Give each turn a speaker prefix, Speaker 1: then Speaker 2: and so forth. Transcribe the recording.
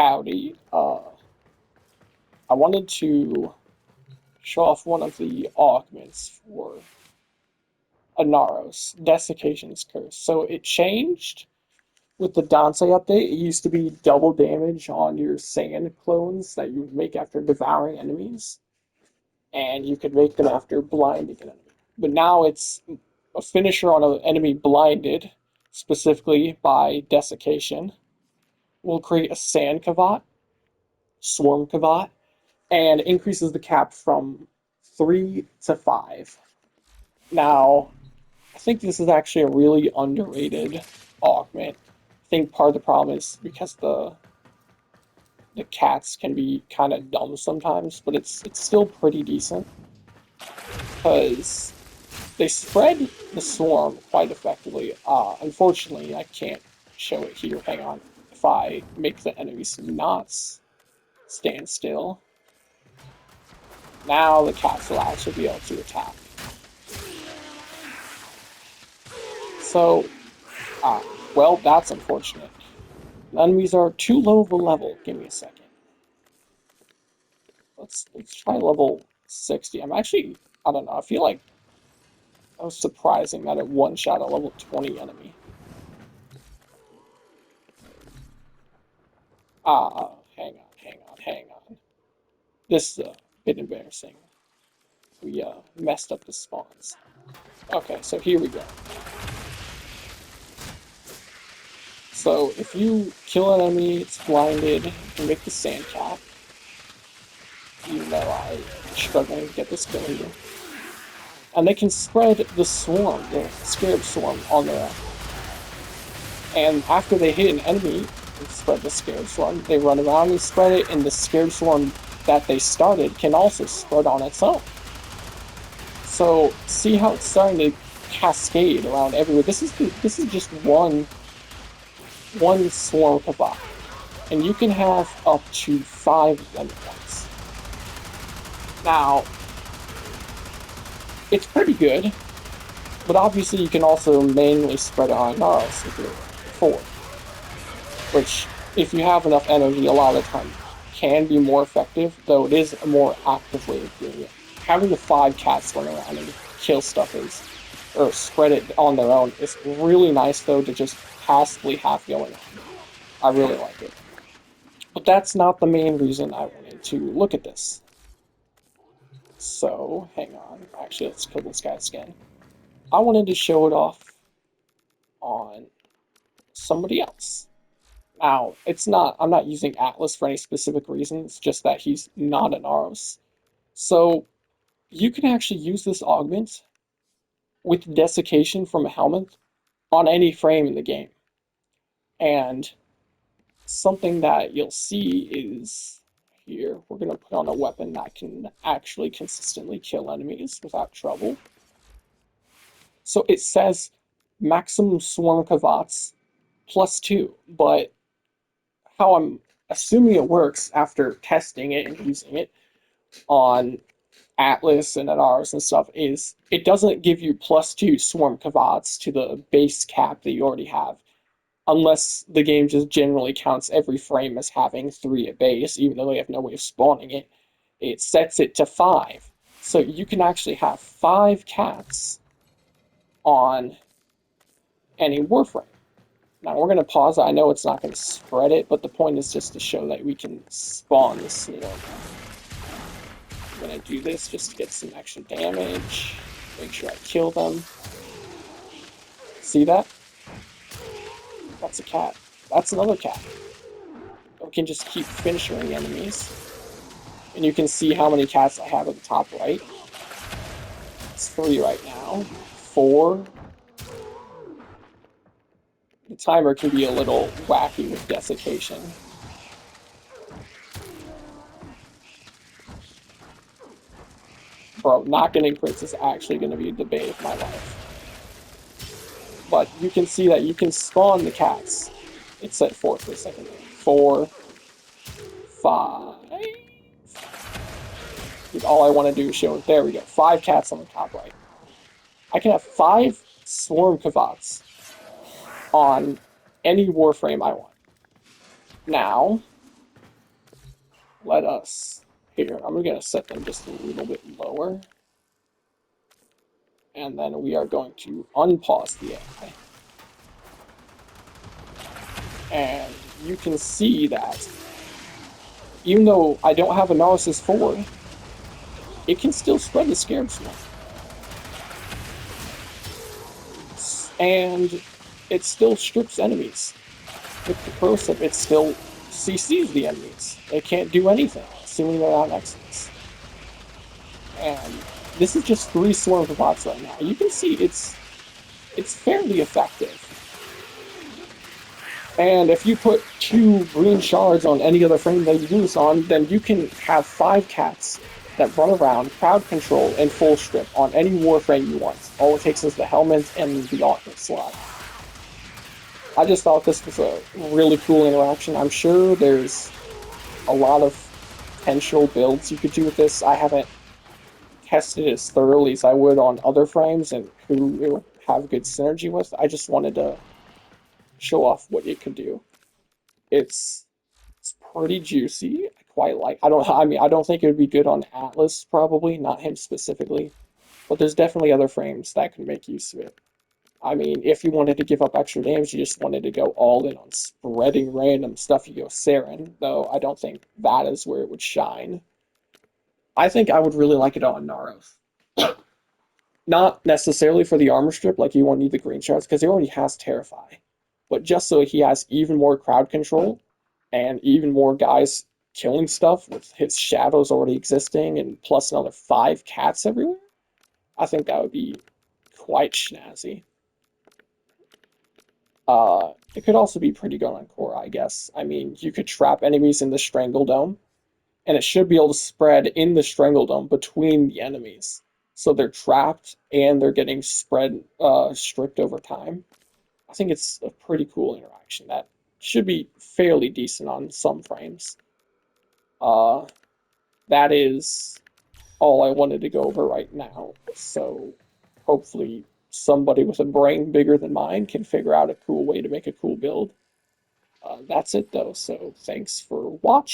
Speaker 1: Howdy. I wanted to show off one of the augments for Anaros, Desiccation's Curse. So it changed with the Dante update. It used to be double damage on your sand clones that you would make after devouring enemies, and you could make them after blinding an enemy. But now it's a finisher on an enemy blinded, specifically by Desiccation, will create a sand kavat, swarm kavat, and increases the cap from 3 to 5. Now, I think this is actually a really underrated augment. I think part of the problem is because the cats can be kind of dumb sometimes, but it's still pretty decent because they spread the swarm quite effectively. Unfortunately, I can't show it here. Hang on. If I make the enemies not stand still, now the cats will actually be able to attack. So, ah, well, that's unfortunate. The enemies are too low of a level. Give me a second. Let's try level 60. I'm actually, I don't know, I feel like that was surprising that it one-shot a level 20 enemy. Hang on. This is a bit embarrassing. We messed up the spawns. Okay, so here we go. So if you kill an enemy, it's blinded, you can make the sand cap. Even though I'm struggling to get this kill here. And they can spread the swarm, the scared swarm, on their own. And after they hit an enemy, they spread the scared swarm, they run around and spread it, and the scared swarm that they started can also spread on its own. So see how it's starting to cascade around everywhere. This is just one swarm kavat, and you can have up to 5 of them at once. Now, it's pretty good, but obviously you can also manually spread it on Gnarls if you're forward, which, if you have enough energy, a lot of the time can be more effective, though it is a more active way of doing it. Having the 5 cats run around and kill stuff or spread it on their own is really nice, though, to just passively have going on. I really like it. But that's not the main reason I wanted to look at this. So, hang on. Actually, let's kill this guy again. I wanted to show it off on somebody else. Now, I'm not using Atlas for any specific reason, it's just that he's not an Aros. So, you can actually use this augment with Desiccation from Helminth on any frame in the game. And something that you'll see is here, we're going to put on a weapon that can actually consistently kill enemies without trouble. So it says maximum swarm kavats +2, but how I'm assuming it works after testing it and using it on Atlas and Anaris and stuff is it doesn't give you +2 swarm kavats to the base cap that you already have, unless the game just generally counts every frame as having 3 at base, even though they have no way of spawning it. It sets it to 5. So you can actually have 5 cats on any Warframe. Now we're going to pause. I know it's not going to spread it, but the point is just to show that we can spawn the swarm. I'm going to do this just to get some extra damage. Make sure I kill them. See that? That's a cat. That's another cat. We can just keep finishing enemies. And you can see how many cats I have at the top right. It's 3 right now. 4. The timer can be a little wacky with Desiccation. Bro, not getting crits is actually going to be a debate of my life. But you can see that you can spawn the cats. It said 4 for a second. 4, 5. Dude, all I want to do is show it. There we go. 5 cats on the top right. I can have 5 swarm kavats on any Warframe I want. Now, let us, here, I'm going to set them just a little bit lower. And then we are going to unpause the AI. And you can see that even though I don't have a Analysis 4, it can still spread the Scarab Swarm. And it still strips enemies. With the Corrosive, it still CCs the enemies. It can't do anything, assuming they're on Exodus. And this is just 3 Swarm Kavats right now. You can see it's fairly effective. And if you put 2 green shards on any other frame that you do this on, then you can have 5 cats that run around, crowd control, and full strip on any Warframe you want. All it takes is the Helminth and the Autumn slot. I just thought this was a really cool interaction. I'm sure there's a lot of potential builds you could do with this. I haven't tested it as thoroughly as I would on other frames and who it would have good synergy with. I just wanted to show off what it could do. It's pretty juicy. I quite like. I don't think it would be good on Atlas, probably not him specifically, but there's definitely other frames that could make use of it. I mean, if you wanted to give up extra damage, you just wanted to go all in on spreading random stuff, you go Saren, though I don't think that is where it would shine. I think I would really like it on Naros. Not necessarily for the armor strip, like you won't need the green shards, because he already has Terrify. But just so he has even more crowd control, and even more guys killing stuff with his shadows already existing, and plus another 5 cats everywhere, I think that would be quite snazzy. It could also be pretty good on Core, I guess. I mean, you could trap enemies in the Strangle Dome, and it should be able to spread in the Strangle Dome between the enemies. So they're trapped and they're getting stripped over time. I think it's a pretty cool interaction that should be fairly decent on some frames. Uh, that is all I wanted to go over right now. So hopefully somebody with a brain bigger than mine can figure out a cool way to make a cool build. That's it though, so thanks for watching.